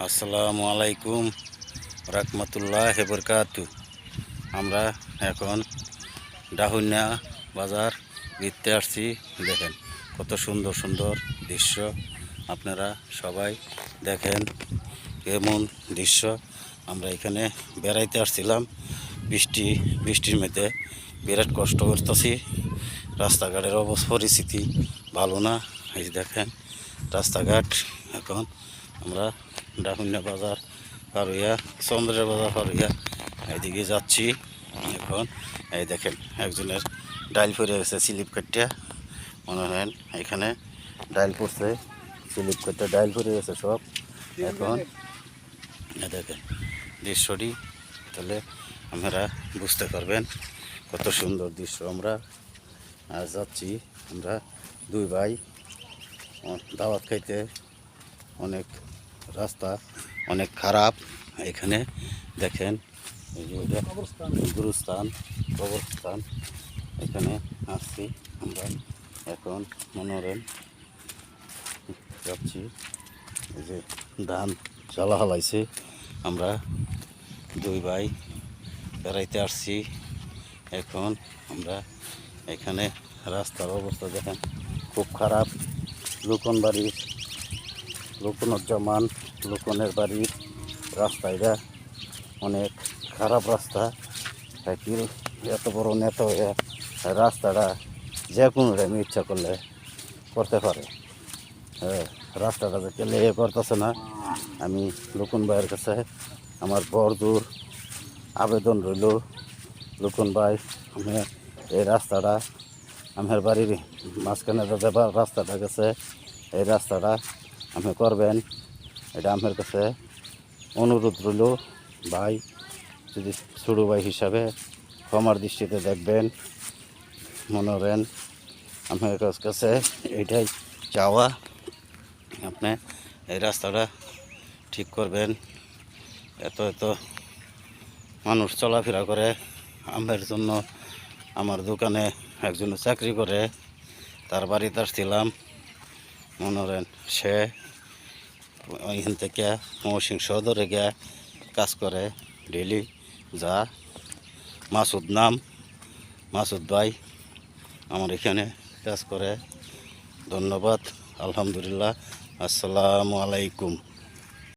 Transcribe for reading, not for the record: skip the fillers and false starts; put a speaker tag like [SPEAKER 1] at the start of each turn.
[SPEAKER 1] আসসালামু আলাইকুম রাহমাতুল্লাহি বারাকাতু। আমরা এখন ডাহুনিয়া বাজার ঘুরতে আসছি। দেখেন কত সুন্দর সুন্দর দৃশ্য, আপনারা সবাই দেখেন কেমন দৃশ্য। আমরা এখানে বেড়াইতে আসছিলাম, বৃষ্টির মধ্যে বিরাট কষ্ট করতেছি। রাস্তাঘাটের পরিস্থিতি ভালো না। এই যে দেখেন রাস্তাঘাট। এখন আমরা ডাহুনিয়া বাজার পার হইয়া চন্দ্রের বাজার পার হইয়া এইদিকে যাচ্ছি। এখন এই দেখেন একজনের ডাইল পড়ে গেছে স্লিপ কাটিয়া, মনে হয় এখানে ডাইল পড়ছে, স্লিপ কাটতে ডাইল পড়ে গেছে সব। এখন দেখেন দৃশ্যটি, তাহলে আপনারা বুঝতে পারবেন কত সুন্দর দৃশ্য। আমরা আর যাচ্ছি, আমরা দুই ভাই দাওয়াত খাইতে। অনেক রাস্তা অনেক খারাপ। এখানে দেখেন গুরুস্থান কবরস্থান, এখানে আসছি আমরা। এখন মনোরম যাচ্ছি, এই যে ধান চালা হালাইছে। আমরা দুই ভাই বেড়াইতে আসছি। এখন আমরা এখানে রাস্তার অবস্থা দেখেন খুব খারাপ। লোকনের বাড়ির রাস্তা, এটা অনেক খারাপ রাস্তা। সাইকেল এত বড় নেতা হয়ে রাস্তাটা যে কোনো টাইমে ইচ্ছা করলে করতে পারে। রাস্তাটা যে কেলে করতেছে না। আমি লোকন ভাইয়ের কাছে আমার বড়জোর আবেদন রইল, লোকন ভাই আমি এই রাস্তাটা আমার বাড়ির মাঝখানে যে রাস্তাটা গেছে, এই রাস্তাটা আপনি করবেন, এটা আমার কাছে অনুরোধ রইল। ভাই যদি ছোটো ভাই হিসাবে ক্ষমার দৃষ্টিতে দেখবেন, মনে করেন আমার কাছে এইটাই চাওয়া, আপনি এই রাস্তাটা ঠিক করবেন। এত মানুষ চলাফেরা করে আমার জন্য। আমার দোকানে একজন চাকরি করে, তার বাড়িতে আসছিলাম। মনে করেন সে ওইখান থেকে মহসিন সদরে গিয়ে কাজ করে ডেলি। যা মাসুদ ভাই আমার এখানে কাজ করে। ধন্যবাদ, আলহামদুলিল্লাহ। আসসালামু আলাইকুম।